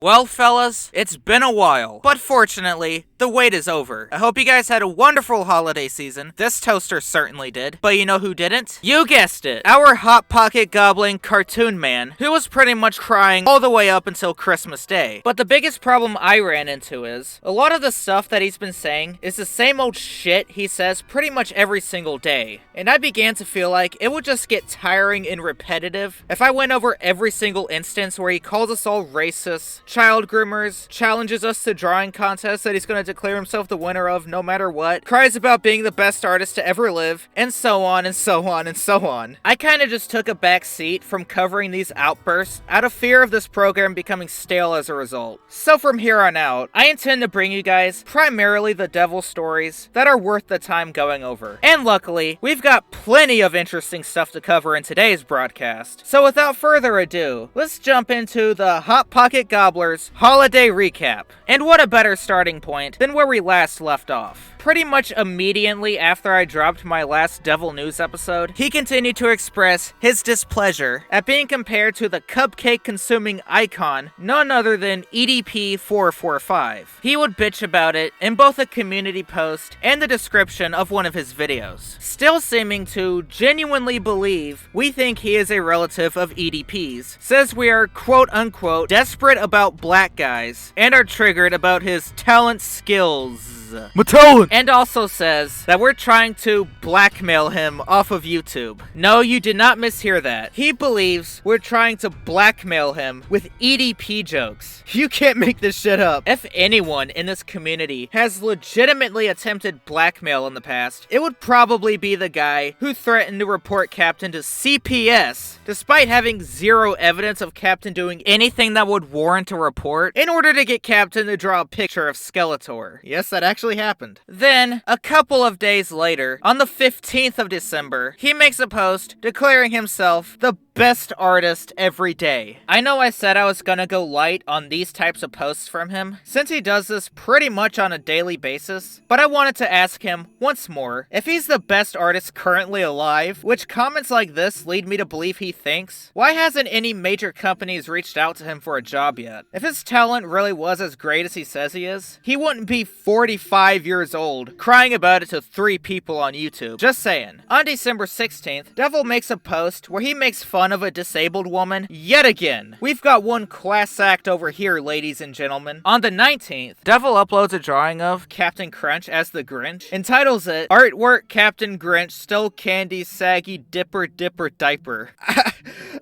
Well, fellas, it's been a while, but fortunately, the wait is over. I hope you guys had a wonderful holiday season. This toaster certainly did. But you know who didn't? You guessed it. Our Hot Pocket gobbling cartoon man, who was pretty much crying all the way up until Christmas Day. But the biggest problem I ran into is, a lot of the stuff that he's been saying is the same old shit he says pretty much every single day. And I began to feel like it would just get tiring and repetitive if I went over every single instance where he calls us all racist, child groomers, challenges us to drawing contests that he's going to declare himself the winner of no matter what, cries about being the best artist to ever live, and so on and so on and so on. I kinda just took a back seat from covering these outbursts out of fear of this program becoming stale as a result. So from here on out, I intend to bring you guys primarily the devil stories that are worth the time going over. And luckily, we've got plenty of interesting stuff to cover in today's broadcast. So without further ado, let's jump into the Hot Pocket Gobbler's Holiday Recap. And what a better starting point than where we last left off. Pretty much immediately after I dropped my last Devil News episode, he continued to express his displeasure at being compared to the cupcake-consuming icon none other than EDP 445. He would bitch about it in both a community post and the description of one of his videos, still seeming to genuinely believe we think he is a relative of EDP's, says we are quote-unquote desperate about black guys and are triggered about his talent skills. And also says that we're trying to blackmail him off of YouTube. No, you did not mishear that. He believes we're trying to blackmail him with EDP jokes. You can't make this shit up. If anyone in this community has legitimately attempted blackmail in the past, it would probably be the guy who threatened to report Captain to CPS, despite having zero evidence of Captain doing anything that would warrant a report, in order to get Captain to draw a picture of Skeletor. Yes, that actually happened. Then, a couple of days later, on the 15th of December, he makes a post declaring himself the best artist every day. I know I said I was gonna go light on these types of posts from him, since he does this pretty much on a daily basis, but I wanted to ask him once more if he's the best artist currently alive, which comments like this lead me to believe he thinks. Why hasn't any major companies reached out to him for a job yet? If his talent really was as great as he says he is, he wouldn't be 45 years old, crying about it to 3 people on YouTube. Just saying. On December 16th, Devil makes a post where he makes fun of a disabled woman yet again. We've got one class act over here, ladies and gentlemen. On the 19th, Devil uploads a drawing of Captain Crunch as the Grinch, entitles it, "Artwork Captain Grinch Stole Candy Saggy Dipper Diaper."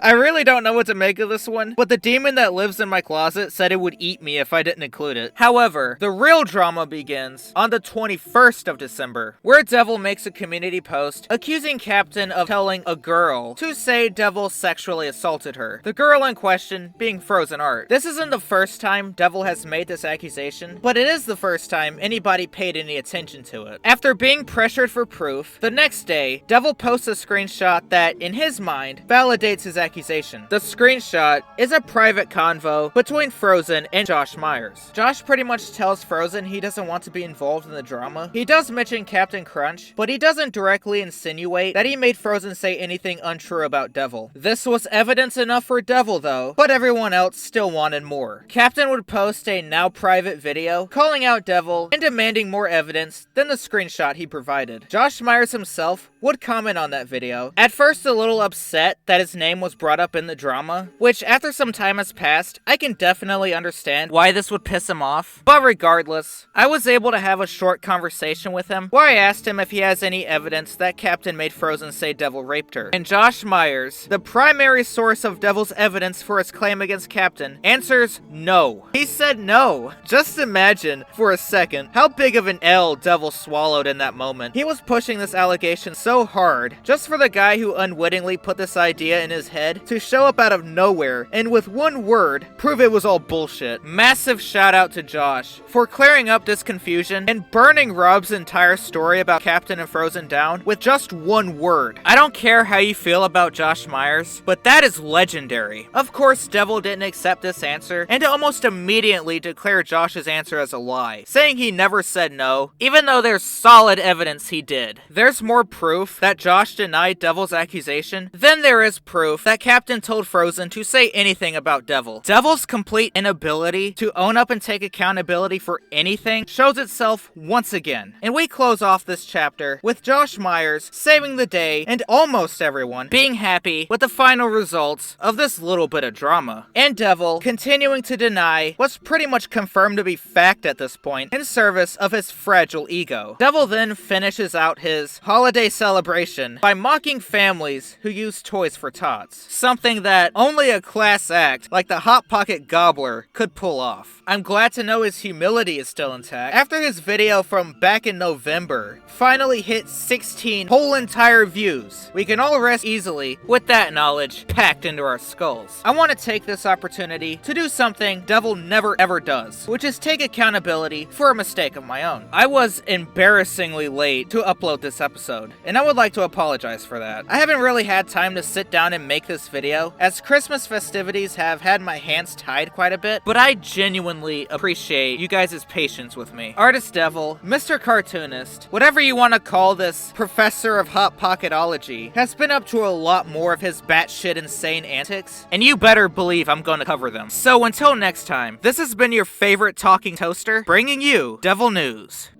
I really don't know what to make of this one, but the demon that lives in my closet said it would eat me if I didn't include it. However, the real drama begins on the 21st of December, where Devil makes a community post accusing Captain of telling a girl to say Devil sexually assaulted her, the girl in question being Frozen Art. This isn't the first time Devil has made this accusation, but it is the first time anybody paid any attention to it. After being pressured for proof, the next day, Devil posts a screenshot that, in his mind, validates his accusation. The screenshot is a private convo between Frozen and Josh Myers. Josh pretty much tells Frozen he doesn't want to be involved in the drama. He does mention Captain Crunch, but he doesn't directly insinuate that he made Frozen say anything untrue about Devil. This was evidence enough for Devil though, but everyone else still wanted more. Captain would post a now private video calling out Devil and demanding more evidence than the screenshot he provided. Josh Myers himself would comment on that video, at first a little upset that his name was brought up in the drama, which after some time has passed, I can definitely understand why this would piss him off. But regardless, I was able to have a short conversation with him where I asked him if he has any evidence that Captain made Frozen say Devil raped her. And Josh Myers, the primary source of Devil's evidence for his claim against Captain, answers no. He said no. Just imagine, for a second, how big of an L Devil swallowed in that moment. He was pushing this allegation so hard, just for the guy who unwittingly put this idea in his head to show up out of nowhere and with one word, prove it was all bullshit. Massive shout out to Josh for clearing up this confusion and burning Rob's entire story about Captain and Frozen down with just one word. I don't care how you feel about Josh Myers, Myers, but that is legendary. Of course, Devil didn't accept this answer, and almost immediately declared Josh's answer as a lie, saying he never said no, even though there's solid evidence he did. There's more proof that Josh denied Devil's accusation than there is proof that Captain told Frozen to say anything about Devil. Devil's complete inability to own up and take accountability for anything shows itself once again. And we close off this chapter with Josh Myers saving the day and almost everyone being happy with the final results of this little bit of drama. And Devil continuing to deny what's pretty much confirmed to be fact at this point in service of his fragile ego. Devil then finishes out his holiday celebration by mocking families who use toys for tots, something that only a class act like the Hot Pocket Gobbler could pull off. I'm glad to know his humility is still intact after his video from back in November finally hit 16 whole entire views. We can all rest easily with that knowledge packed into our skulls. I want to take this opportunity to do something Devil never ever does, which is take accountability for a mistake of my own. I was embarrassingly late to upload this episode, and I would like to apologize for that. I haven't really had time to sit down and make this video, as Christmas festivities have had my hands tied quite a bit, but I genuinely appreciate you guys' patience with me. Artist Devil, Mr. Cartoonist, whatever you want to call this professor of Hot Pocketology, has been up to a lot more of his batshit insane antics, and you better believe I'm gonna cover them. So until next time, this has been your favorite talking toaster, bringing you Devil News.